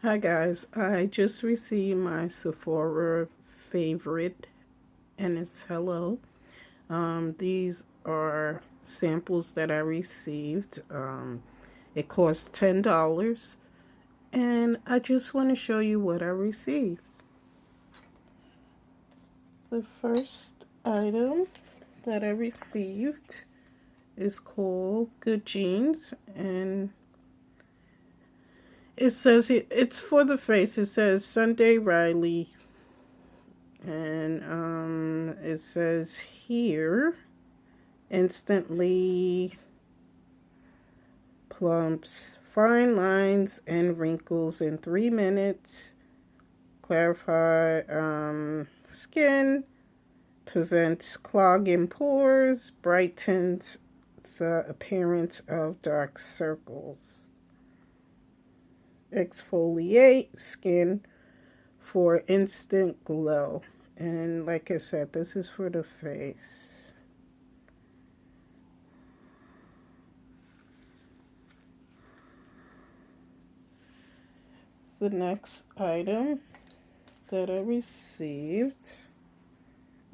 Hi guys, I just received my Sephora favorite and it's hello. These are samples that I received. It cost $10 and I just want to show you what I received. The first item that I received is called Good Jeans, and it says it's for the face. It says Sunday Riley. And it says here, instantly plumps fine lines and wrinkles in 3 minutes, clarify skin, prevents clogging pores, brightens the appearance of dark circles, exfoliate skin for instant glow. And like I said, this is for the face. The next item that I received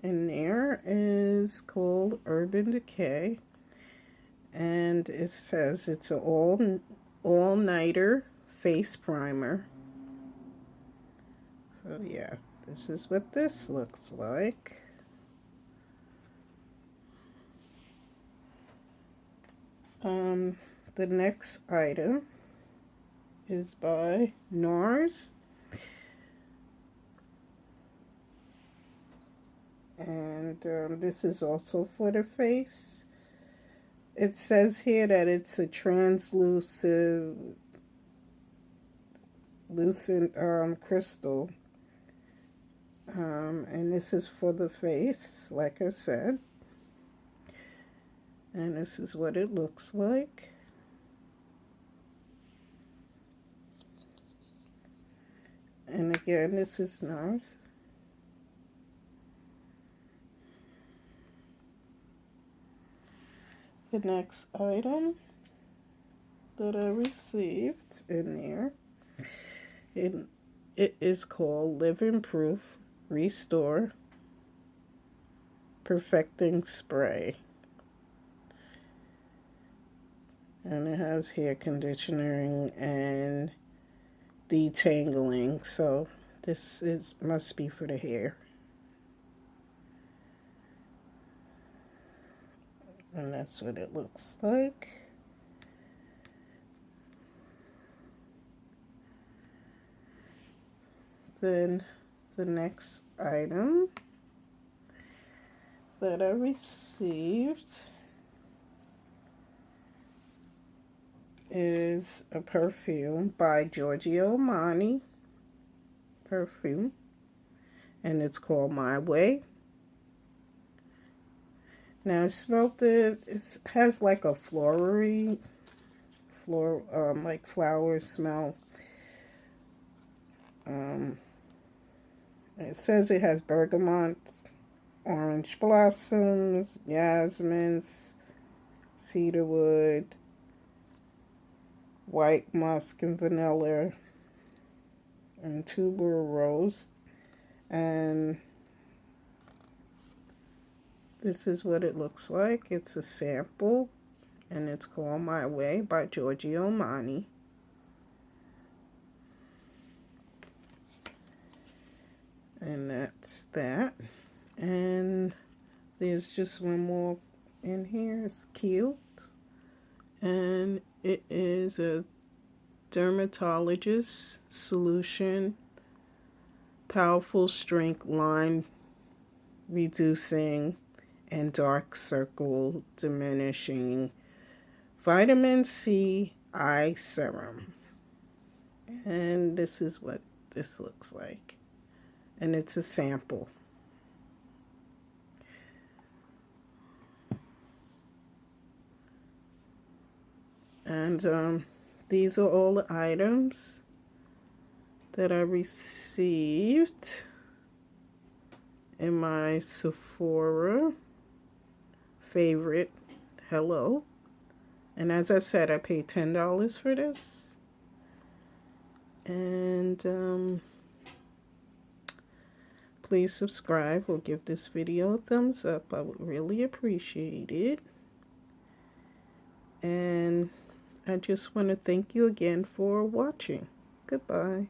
in there is called Urban Decay. And it says it's an all-nighter face primer. So yeah, this is what this looks like. The next item is by Nars. And this is also for the face. It says here that it's a translucent crystal. And this is for the face, like I said. And this is what it looks like. And again, this is Nars. The next item that I received in there, it is called Living Proof Restore Perfecting Spray. And it has hair conditioning and detangling, so this must be for the hair. And that's what it looks like. Then the next item that I received is a perfume by Giorgio Armani perfume, and it's called My Way. Now I smelled it. It has like a like flower smell. It says it has bergamot, orange blossoms, jasmines, cedarwood, white musk and vanilla, and tuberose. And this is what it looks like. It's a sample, and it's called My Way by Giorgio Armani. And that's that. And there's just one more in here. It's Kiehl. And it is a Dermatologist solution, powerful strength line reducing and dark circle diminishing vitamin C eye serum. And this is what this looks like. And it's a sample. And these are all the items that I received in my Sephora favorite hello. And as I said, I paid $10 for this. And And please subscribe or give this video a thumbs up. I would really appreciate it. And I just want to thank you again for watching. Goodbye.